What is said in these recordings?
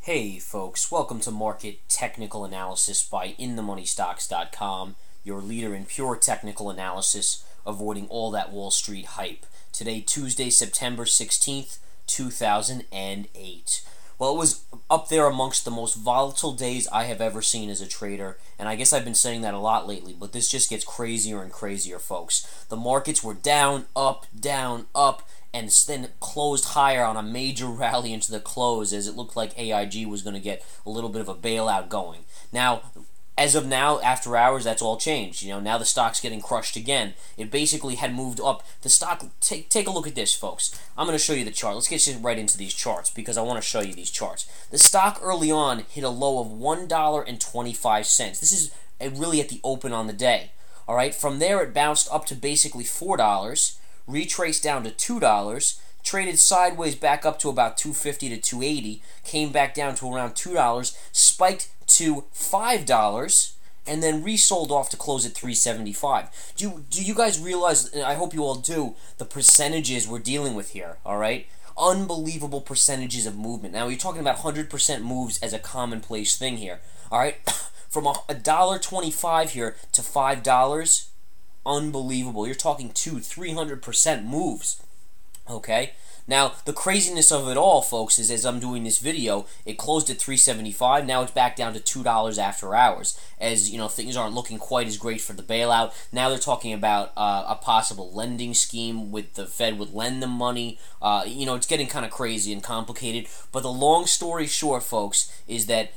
Hey folks, welcome to Market Technical Analysis by InTheMoneyStocks.com, your leader in pure technical analysis, avoiding all that Wall Street hype. Today, Tuesday, September 16th, 2008. Well, it was up there amongst the most volatile days I have ever seen as a trader, and I guess I've been saying that a lot lately, but this just gets crazier and crazier, folks. The markets were down, up, and then closed higher on a major rally into the close as it looked like AIG was going to get a little bit of a bailout going. Now, as of now, after hours, that's all changed. Now the stock's getting crushed again. It basically had moved up. The stock, take a look at this, folks. I'm going to show you the chart. Let's get right into these charts because I want to show you these charts. The stock early on hit a low of $1.25. This is really at the open on the day. All right, from there it bounced up to basically $4. Retraced down to $2, traded sideways back up to about $2.50 to $2.80, came back down to around $2, spiked to $5, and then resold off to close at $3.75. Do you guys realize, and I hope you all do, the percentages we're dealing with here, all right? Unbelievable percentages of movement. Now, you're talking about 100% moves as a commonplace thing here, all right? From $1.25 here to $5, unbelievable. You're talking 200-300% moves. Okay? Now, the craziness of it all, folks, is as I'm doing this video, it closed at $3.75. Now it's back down to $2 after hours. As, things aren't looking quite as great for the bailout. Now they're talking about a possible lending scheme with the Fed would lend them money. It's getting kind of crazy and complicated. But the long story short, folks, is that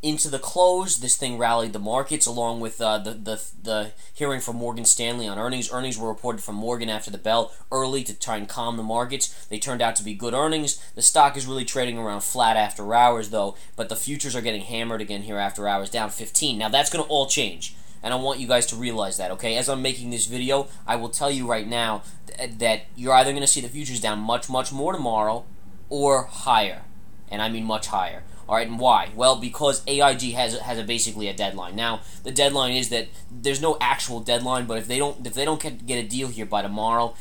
into the close, this thing rallied the markets along with the hearing from Morgan Stanley on earnings. Earnings were reported from Morgan after the bell early to try and calm the markets. They turned out to be good earnings. The stock is really trading around flat after hours, though, but the futures are getting hammered again here after hours, down 15. Now, that's going to all change, and I want you guys to realize that, okay? As I'm making this video, I will tell you right now that you're either going to see the futures down much, much more tomorrow or higher, and I mean much higher. All right, and why? Well, because AIG has basically a deadline. Now, the deadline is that there's no actual deadline, but if they don't get a deal here by tomorrow,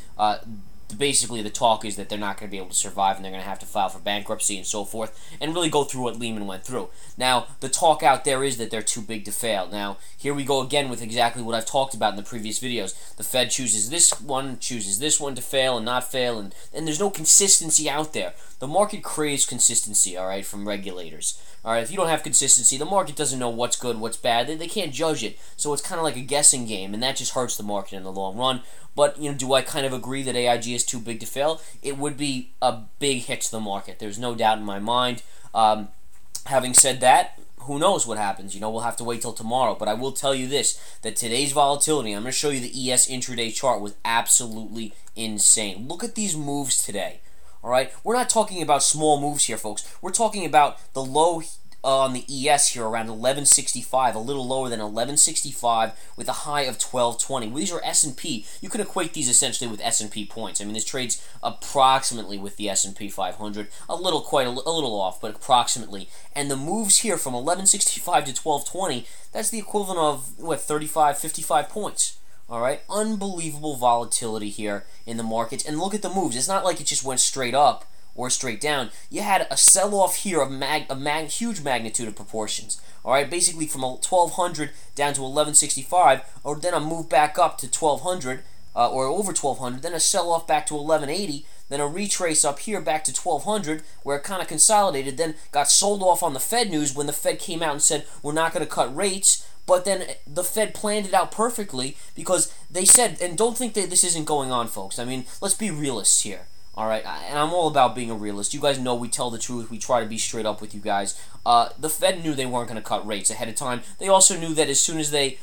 basically the talk is that they're not going to be able to survive and they're going to have to file for bankruptcy and so forth and really go through what Lehman went through. Now, the talk out there is that they're too big to fail. Now, here we go again with exactly what I've talked about in the previous videos. The Fed chooses this one to fail and not fail, and there's no consistency out there. The market craves consistency, all right, from regulators. All right, if you don't have consistency, the market doesn't know what's good, what's bad. They can't judge it, so it's kind of like a guessing game, and that just hurts the market in the long run. But, do I kind of agree that AIG is too big to fail? It would be a big hit to the market. There's no doubt in my mind. Having said that, who knows what happens? We'll have to wait till tomorrow. But I will tell you this, that today's volatility, I'm going to show you the ES intraday chart, was absolutely insane. Look at these moves today. All right? We're not talking about small moves here, folks. We're talking about the low on the ES here around 1165, a little lower than 1165 with a high of 1220. These are S&P. You can equate these essentially with S&P points. I mean, this trades approximately with the S&P 500, a little off, but approximately. And the moves here from 1165 to 1220, that's the equivalent of, 35, 55 points. All right, unbelievable volatility here in the markets. And look at the moves. It's not like it just went straight up or straight down. You had a sell-off here of huge magnitude of proportions. All right, basically from 1200 down to 1165, or then a move back up to 1200 or over 1200, then a sell-off back to 1180, then a retrace up here back to 1200 where it kind of consolidated, then got sold off on the Fed news when the Fed came out and said we're not going to cut rates. But then the Fed planned it out perfectly because they said, and don't think that this isn't going on, folks. I mean, let's be realists here. All right, and I'm all about being a realist. You guys know we tell the truth. We try to be straight up with you guys. The Fed knew they weren't going to cut rates ahead of time. They also knew that as soon as they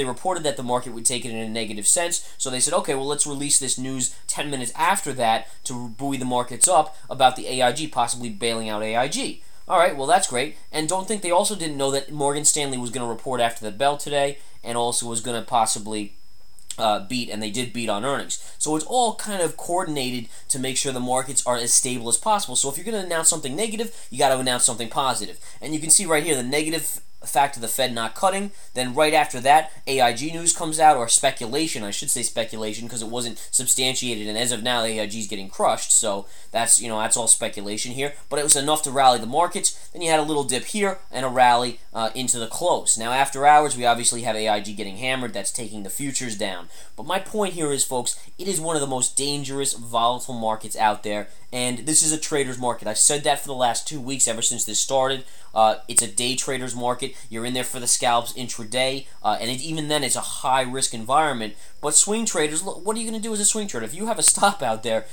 reported that, the market would take it in a negative sense. So they said, okay, well, let's release this news 10 minutes after that to buoy the markets up about the AIG possibly bailing out AIG. All right, well, that's great. And don't think they also didn't know that Morgan Stanley was going to report after the bell today and also was going to possibly beat, and they did beat on earnings. So it's all kind of coordinated to make sure the markets are as stable as possible. So if you're going to announce something negative, you got to announce something positive. And you can see right here the negative fact of the Fed not cutting. Then right after that, AIG news comes out, or speculation, I should say speculation, because it wasn't substantiated, and as of now, AIG is getting crushed, so that's, that's all speculation here. But it was enough to rally the markets. then you had a little dip here and a rally into the close. Now, after hours, we obviously have AIG getting hammered. That's taking the futures down. But my point here is, folks, it is one of the most dangerous, volatile markets out there, and this is a trader's market. I've said that for the last 2 weeks, ever since this started. It's a day trader's market. You're in there for the scalps intraday, and even then, it's a high-risk environment. But swing traders, look, what are you going to do as a swing trader? If you have a stop out there,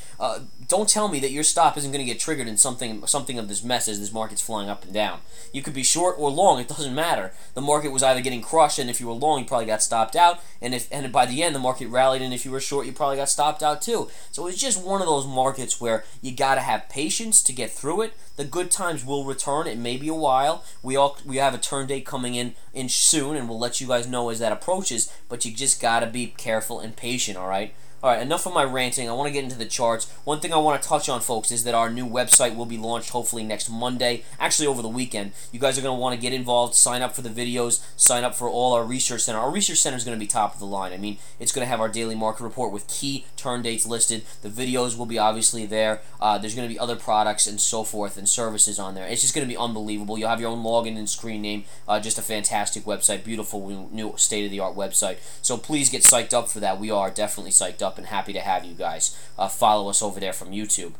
don't tell me that your stop isn't going to get triggered in something of this mess as this market's flying up and down. You could be short or long, it doesn't matter. The market was either getting crushed, and if you were long, you probably got stopped out, and by the end, the market rallied, and if you were short, you probably got stopped out too. So it's just one of those markets where you got to have patience to get through it. The good times will return. It may be a while. We have a turn date coming in soon, and we'll let you guys know as that approaches, but you just got to be careful and patient, all right? All right, enough of my ranting. I want to get into the charts. One thing I want to touch on, folks, is that our new website will be launched hopefully next Monday, actually over the weekend. You guys are going to want to get involved, sign up for the videos, sign up for all our research center. Our research center is going to be top of the line. I mean, it's going to have our daily market report with key turn dates listed. The videos will be obviously there. There's going to be other products and so forth and services on there. It's just going to be unbelievable. You'll have your own login and screen name. Just a fantastic website, beautiful new state-of-the-art website. So please get psyched up for that. We are definitely psyched up and happy to have you guys follow us over there from YouTube.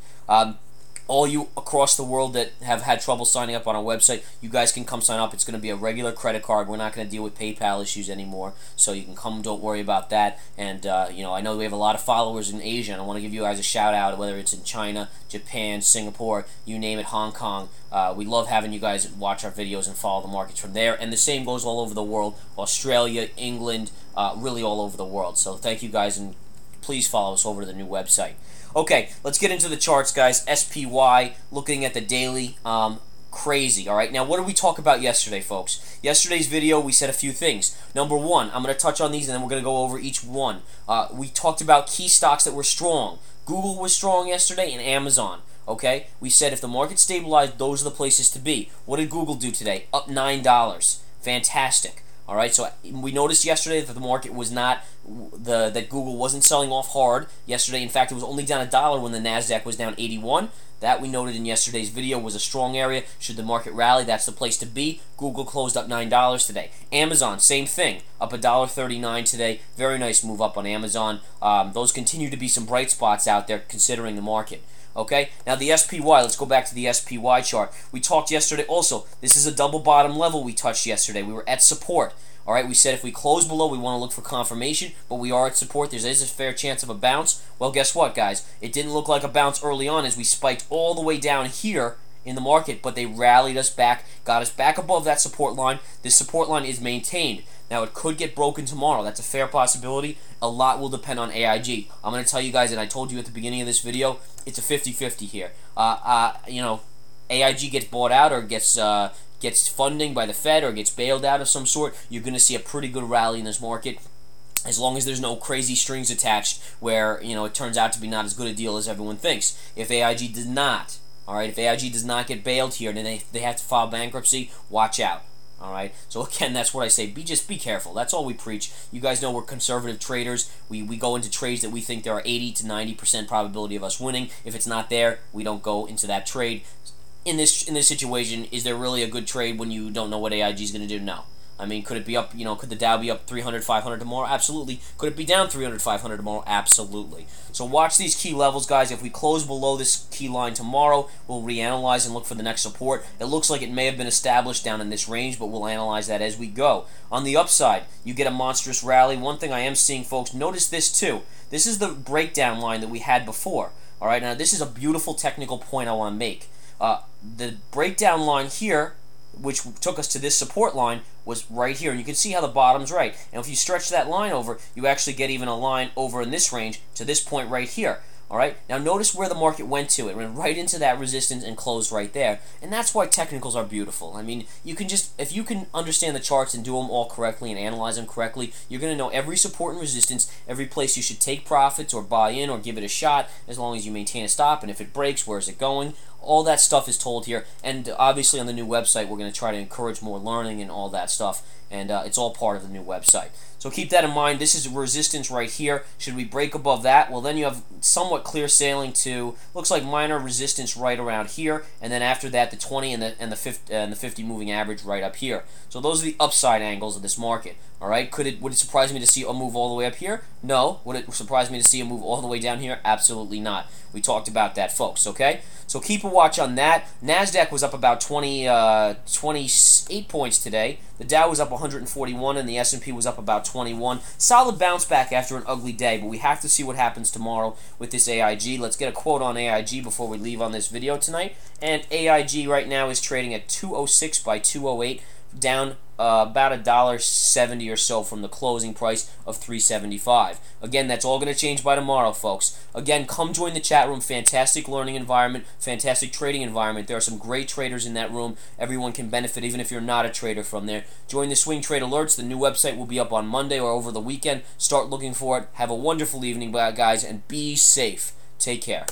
All you across the world that have had trouble signing up on our website, you guys can come sign up. It's going to be a regular credit card. We're not going to deal with PayPal issues anymore, so you can come. Don't worry about that. And I know we have a lot of followers in Asia, and I want to give you guys a shout out, whether it's in China, Japan, Singapore, you name it, Hong Kong. We love having you guys watch our videos and follow the markets from there. And the same goes all over the world: Australia, England, really all over the world. So thank you guys, and please follow us over to the new website. Okay, let's get into the charts, guys. SPY, looking at the daily, crazy, all right? Now, what did we talk about yesterday, folks? Yesterday's video, we said a few things. Number one, I'm going to touch on these, and then we're going to go over each one. We talked about key stocks that were strong. Google was strong yesterday, and Amazon, okay? We said if the market stabilized, those are the places to be. What did Google do today? Up $9. Fantastic. All right, so we noticed yesterday that the market was not that Google wasn't selling off hard yesterday. In fact, it was only down $1 when the Nasdaq was down 81. That we noted in yesterday's video was a strong area. Should the market rally, that's the place to be. Google closed up $9 today. Amazon, same thing, up $1.39 today. Very nice move up on Amazon. Those continue to be some bright spots out there considering the market. Okay, now the SPY, let's go back to the SPY chart. We talked yesterday also, this is a double bottom level we touched yesterday. We were at support. All right, we said if we close below, we want to look for confirmation, but we are at support. There is a fair chance of a bounce. Well, guess what, guys? It didn't look like a bounce early on as we spiked all the way down here in the market, but they rallied us back, got us back above that support line. This support line is maintained. Now, it could get broken tomorrow. That's a fair possibility. A lot will depend on AIG. I'm going to tell you guys, and I told you at the beginning of this video, it's a 50-50 here. AIG gets bought out or gets funding by the Fed or gets bailed out of some sort, you're going to see a pretty good rally in this market. As long as there's no crazy strings attached where, it turns out to be not as good a deal as everyone thinks. If AIG does not, if AIG does not get bailed here, then they have to file bankruptcy, watch out. All right. So again, that's what I say. Just be careful. That's all we preach. You guys know we're conservative traders. We go into trades that we think there are 80 to 90% probability of us winning. If it's not there, we don't go into that trade. In this situation, is there really a good trade when you don't know what AIG is going to do? No. I mean, could it be up, could the Dow be up 300, 500 tomorrow? Absolutely. Could it be down 300, 500 tomorrow? Absolutely. So watch these key levels, guys. If we close below this key line tomorrow, we'll reanalyze and look for the next support. It looks like it may have been established down in this range, but we'll analyze that as we go. On the upside, you get a monstrous rally. One thing I am seeing, folks, notice this too. This is the breakdown line that we had before. All right, now this is a beautiful technical point I want to make. The breakdown line here, which took us to this support line, was right here. And you can see how the bottom's right. And if you stretch that line over, you actually get even a line over in this range to this point right here. All right. Now notice where the market went to. It went right into that resistance and closed right there. And that's why technicals are beautiful. I mean, you can if you can understand the charts and do them all correctly and analyze them correctly, you're going to know every support and resistance, every place you should take profits or buy in or give it a shot, as long as you maintain a stop. And if it breaks, where is it going? All that stuff is told here. And obviously on the new website, we're going to try to encourage more learning and all that stuff. and it's all part of the new website. So keep that in mind. This is resistance right here. Should we break above that, well, then you have somewhat clear sailing to, looks like minor resistance right around here, and then after that, the 20 and the 50 moving average right up here. So those are the upside angles of this market. All right, would it surprise me to see a move all the way up here? No. Would it surprise me to see a move all the way down here? Absolutely not. We talked about that, folks, okay? So keep a watch on that. NASDAQ was up about 28 points today. The Dow was up 141, and the S&P was up about 21. Solid bounce back after an ugly day, but we have to see what happens tomorrow with this AIG. Let's get a quote on AIG before we leave on this video tonight. And AIG right now is trading at 206 by 208, down about $1.70 or so from the closing price of $3.75. Again, that's all going to change by tomorrow, folks. Again, come join the chat room. Fantastic learning environment, fantastic trading environment. There are some great traders in that room. Everyone can benefit, even if you're not a trader, from there. Join the Swing Trade Alerts. The new website will be up on Monday or over the weekend. Start looking for it. Have a wonderful evening, guys, and be safe. Take care.